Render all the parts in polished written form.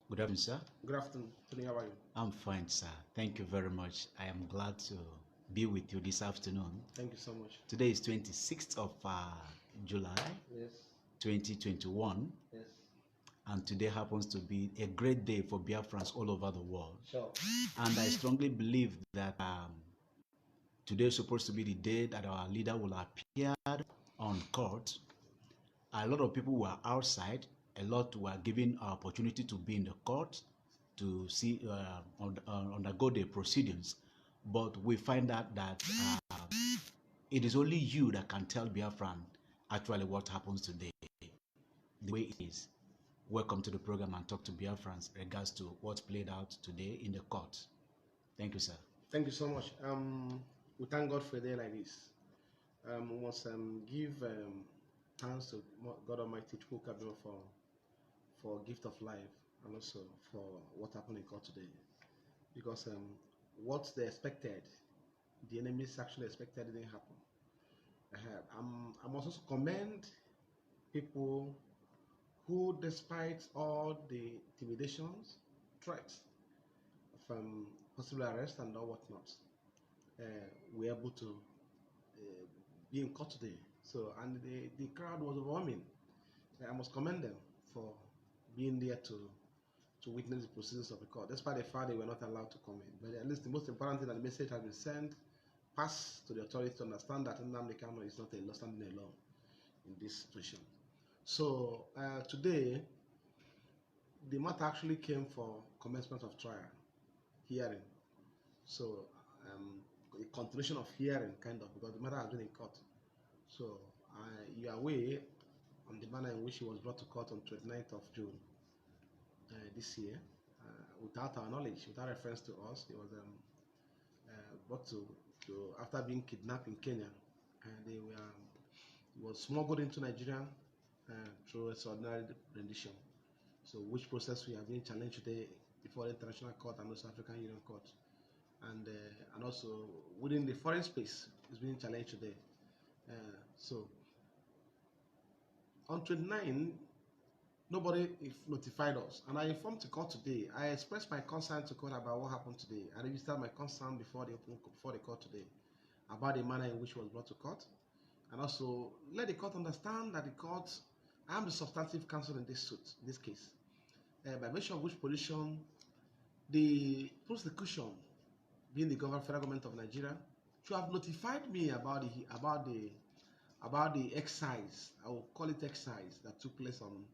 Good afternoon, sir. Good afternoon, Tony. How are you? I'm fine, sir. Thank you very much. I am glad to be with you this afternoon. Thank you so much. Today is 26th of July, Yes. 2021, Yes. and today happens to be a great day for Biafrans all over the world. Sure. And I strongly believe that today is supposed to be the day that our leader will appear on court. A lot of people were outside. A lot were given an opportunity to be in the court to see undergo the proceedings. But we find out that it is only you that can tell Biafran actually what happens today, the way it is. Welcome to the program and talk to Biafrans regards to what played out today in the court. Thank you, sir. Thank you so much. We thank God for a day like this. We must give thanks to God Almighty for gift of life and also for what happened in court today. Because what they expected, the enemies actually expected didn't happen. I must also commend people who, despite all the intimidations, threats from possible arrest and all whatnot, were able to be in court today. So, and the crowd was overwhelming. I must commend them for being there to witness the proceedings of the court, despite the fact they were not allowed to come in. But at least the most important thing that the message has been sent, pass to the authorities to understand that Nnamdi Kanu is not standing alone in this situation. So today, the matter actually came for commencement of trial, hearing. So a continuation of hearing, kind of, because the matter has been in court. So you are aware on the manner in which he was brought to court on 29th of June this year, without our knowledge, without reference to us. He was brought to after being kidnapped in Kenya, and he was smuggled into Nigeria through extraordinary rendition. So, which process we have been challenged today before the International Court and also African Union Court, and also within the foreign space is being challenged today. So, on 29, nobody notified us, and I informed the court today. I expressed my concern to court about what happened today. I registered my concern before the court today about the manner in which was brought to court, and also let the court understand that the court, I am the substantive counsel in this suit, in this case, by virtue of which position the prosecution, being the federal government of Nigeria, should have notified me about the exercise. I will call it exercise that took place on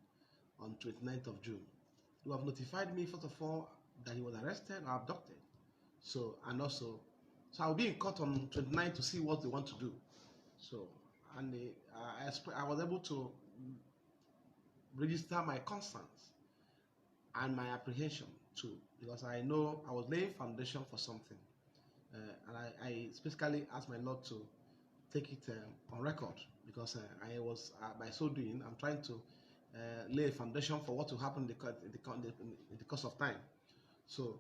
29th of June. You have notified me, first of all, that he was arrested or abducted. So, and also, so I'll be in court on 29th to see what they want to do. So, and I was able to register my concerns and my apprehension too, because I know I was laying foundation for something. And I specifically asked my Lord to take it on record, because I was, by so doing, I'm trying to lay a foundation for what will happen in the course of time. So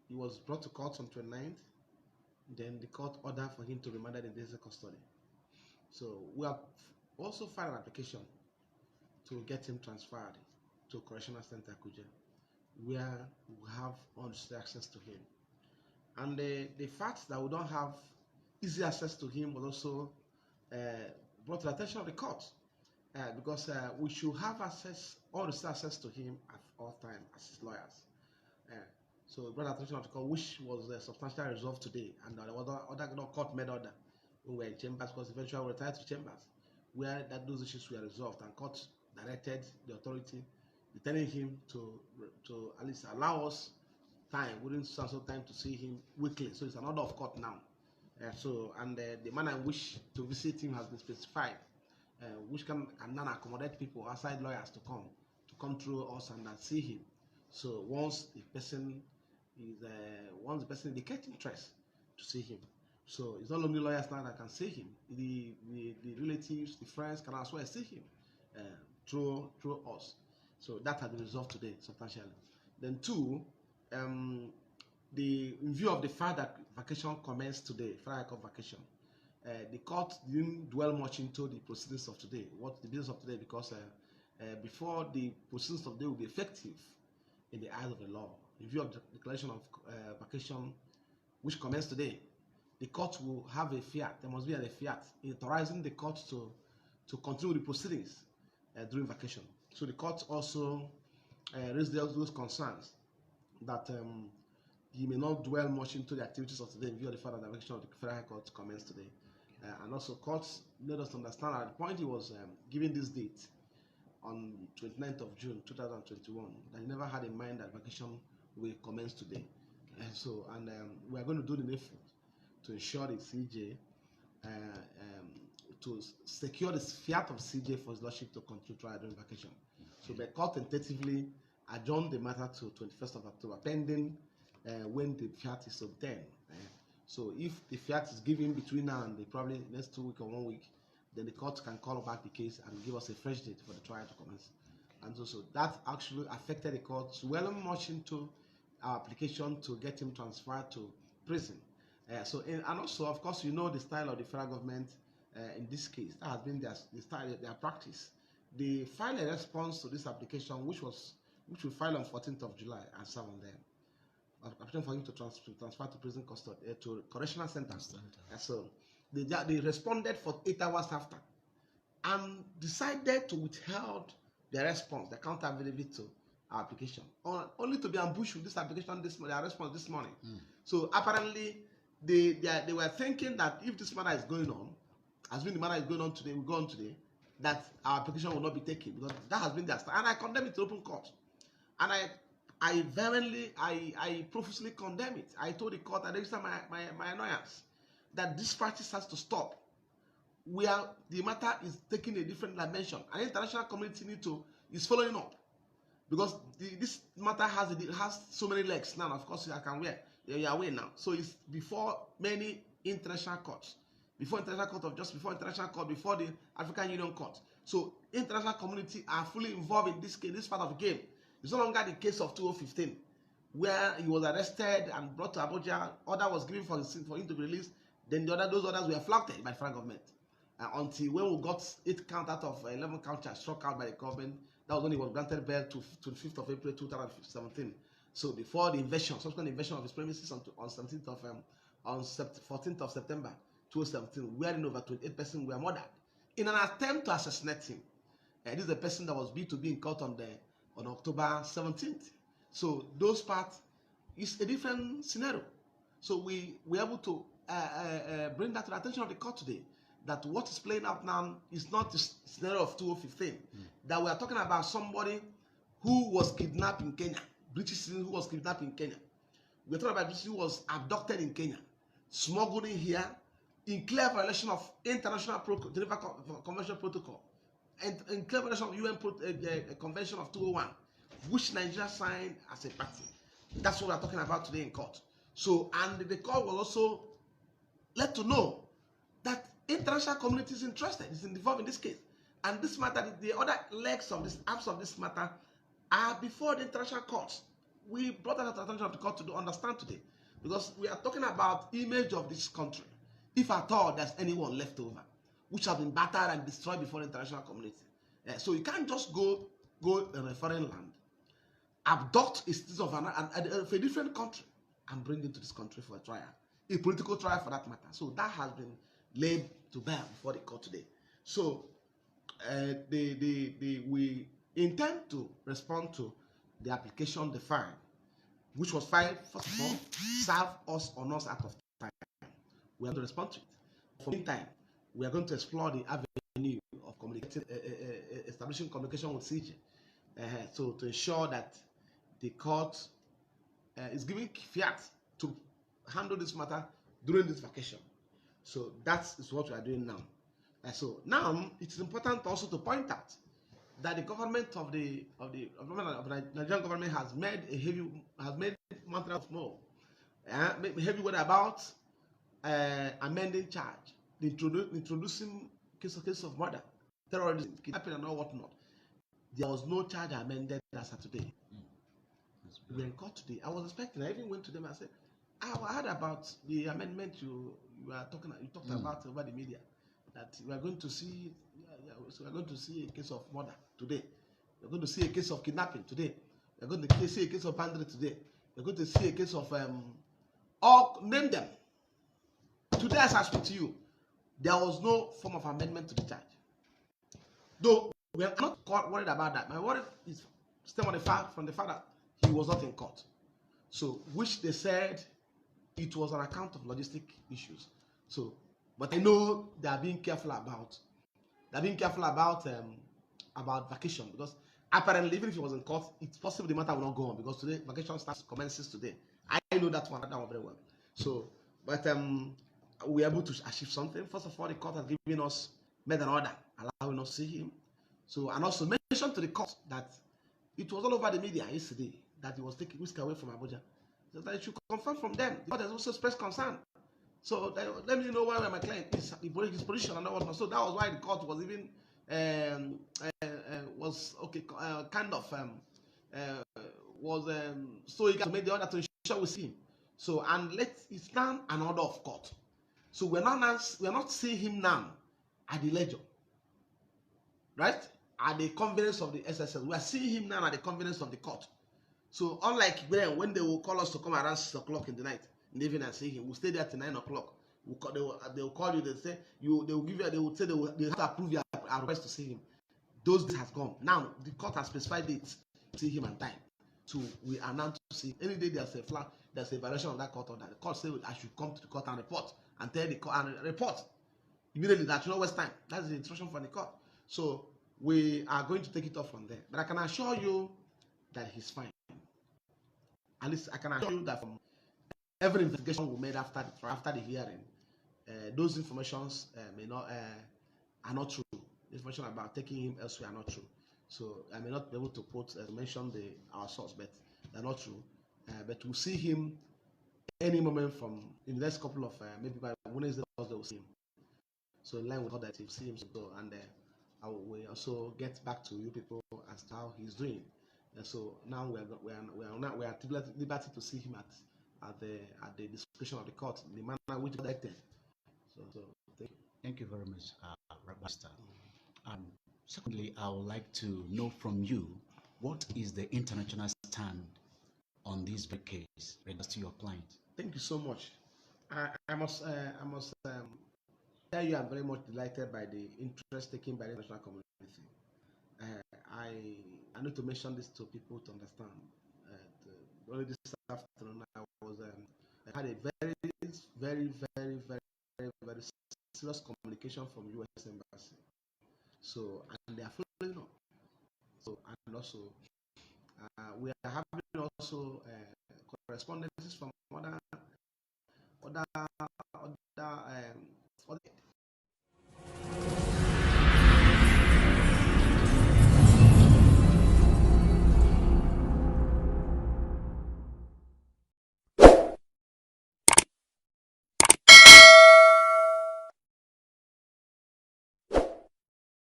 he was brought to court on 29th. Then the court ordered for him to be remanded in judicial custody. So we have also filed an application to get him transferred to Correctional Center Abuja, where we have unrestricted access to him. And the fact that we don't have easy access to him was also brought to the attention of the court, because we should have unrestricted access to him at all times as his lawyers. So we brought the attention of the court, which was substantially resolved today, and there was other court made order when we were in chambers, because eventually we retired to chambers, where those issues were resolved, and court directed the authority, telling him to at least allow us time, within some time, to see him weekly. So it's an order of court now. And the manner in which to visit him has been specified, which can now accommodate people, outside lawyers, to come through us and see him. So once the person indicates interest to see him, so it's not only lawyers now that can see him. The relatives, the friends can as well see him through us. So that has been resolved today substantially. Then two, in view of the fact that vacation commenced today, Friday vacation, the court didn't dwell much into the proceedings of today, what the business of today, because before the proceedings of the day will be effective in the eyes of the law, in view of the declaration of vacation, which commenced today, the court will have a fiat. There must be a fiat authorizing the court to continue the proceedings during vacation. So the court also raised those concerns that he may not dwell much into the activities of today in view of the fact that the vacation of the Federal High Court commenced today. And also courts let us understand at the point he was giving this date on 29th of June 2021 that he never had in mind that vacation will commence today. And we are going to do the needful to ensure the CJ to secure the fiat of CJ for his lordship to continue trial during vacation. So the court tentatively adjourned the matter to 21st of October, pending when the fiat is obtained. So if the fiat is given between now and probably next 2 weeks or 1 week, then the court can call back the case and give us a fresh date for the trial to commence. And so that actually affected the court well much into our application to get him transferred to prison. And also, of course, you know the style of the federal government in this case. That has been their style, their practice. They filed a response to this application, which we filed on 14th of July and serve on them. Application for him to transfer to prison custody, to correctional center. So they responded for 8 hours after and decided to withhold their response, their counter availability to our application, only to be ambushed with this application their response this morning. So apparently they were thinking that if this matter is going on, as when the matter is going on today, that our application will not be taken, because that has been their style. And I condemn it to open court. And I profusely condemn it. I told the court, I registered my annoyance that this practice has to stop. Where the matter is taking a different dimension, and the international community is following up, because this matter has so many legs now. Of course, you are aware now. So it's before many international courts, before International Court of Justice, before International Court, before the African Union Court. So international community are fully involved in this case, this part of the game. It's no longer the case of 2015, where he was arrested and brought to Abuja. Order was given for him to be released. Then those orders were flouted by the federal government until when we got 8 count out of 11 count charge struck out by the government. That was when he was granted bail to the 5th of April 2017. So before the subsequent invasion of his premises on 14th of September 2017, wherein over 28 persons were murdered in an attempt to assassinate him. This is a person that was to be in court on October 17th. So those parts is a different scenario. So we were able to bring that to the attention of the court today, that what is playing out now is not the scenario of 2015. That we are talking about somebody who was kidnapped in Kenya, British citizen who was kidnapped in Kenya. We are talking about British who was abducted in Kenya, smuggled in here, in clear violation of international Geneva Convention protocol, and in clear violation of UN Convention of 201, which Nigeria signed as a party. That's what we are talking about today in court. So, and the court will also let to know that international community is interested, is involved in this case. And this matter, the other legs of this, arms of this matter, are before the international courts. We brought that to the attention of the court to understand today, because we are talking about image of this country, if at all there's anyone left over, which have been battered and destroyed before the international community. So you can't just go in a foreign land, abduct a citizen of a different country, and bring him to this country for a trial, a political trial for that matter. So that has been laid to bear before the court today. So we intend to respond to the application, the file, which was filed, first of all, serve us or not out of time. We have to respond to it. For the meantime, we are going to explore the avenue of establishing communication with CJ, so to ensure that the court is giving fiat to handle this matter during this vacation. So that is what we are doing now. So now it is important also to point out that the government of the Nigerian government has made mountain of more heavy word about amending charge, introducing case of murder, terrorism, kidnapping, and all whatnot. There was no charge amended as of today. We were in court today. I was expecting. I even went to them and said, I heard about the amendment you talked about over the media, that we are going to see. So we are going to see a case of murder today. You're going to see a case of kidnapping today. You're going to see a case of banditry today. You're going to see a case of all name them. Today, as I speak to you, there was no form of amendment to the charge. Though we are not worried about that. My worry is still on the fact from the fact that he was not in court. So, which they said it was on account of logistic issues. So, but I know they are being careful about. They're being careful about vacation, because apparently, even if he was in court, it's possible the matter will not go on, because today vacation commences today. I know that one very well. So, but we're able to achieve something. First of all, the court has given us made an order allowing us to see him. So, and also mentioned to the court that it was all over the media yesterday that he was taking whiskey away from Abuja. So that it should confirm from them. The court has also expressed concern. So let me know why my client is his position and all. So that was why the court was even so eager to make the order to ensure we see him. So it's now an order of court. So we're not seeing him now at the ledger, right? At the convenience of the SSL. We are seeing him now at the convenience of the court. So unlike when they will call us to come around 6 o'clock in the night, in the evening, and see him, we'll stay there till 9 o'clock. They will call you. They say they will give you. They will say they have to approve your request to see him. Those days has gone. Now the court has specified dates to see him and time. So we are now to see any day there's a violation of that court order. The court say I should come to the court and report and tell the court and report immediately that you know waste time. That's the instruction from the court. So we are going to take it off from there. But I can assure you that he's fine. At least I can assure you that from every investigation we made after the hearing, those informations are not true. The information about taking him elsewhere are not true. So I may not be able to mention our source, but they're not true. But we'll see him any moment from in the next couple of maybe by Wednesday, Thursday we'll see him. So in line with all that, we'll see him go, and I will also get back to you people as to how he's doing. And so now we are at liberty to see him at the discretion of the court in the manner which is directed. So thank you. Thank you very much, Rabasta. Secondly, I would like to know from you, what is the international stand on this case regards to your client? Thank you so much. I must tell you I'm very much delighted by the interest taken by the international community. I need to mention this to people to understand. Only this afternoon I had a very, very, very, very, very, very serious communication from U.S. Embassy. So, and they are following up. So, and also we are having also correspondences from other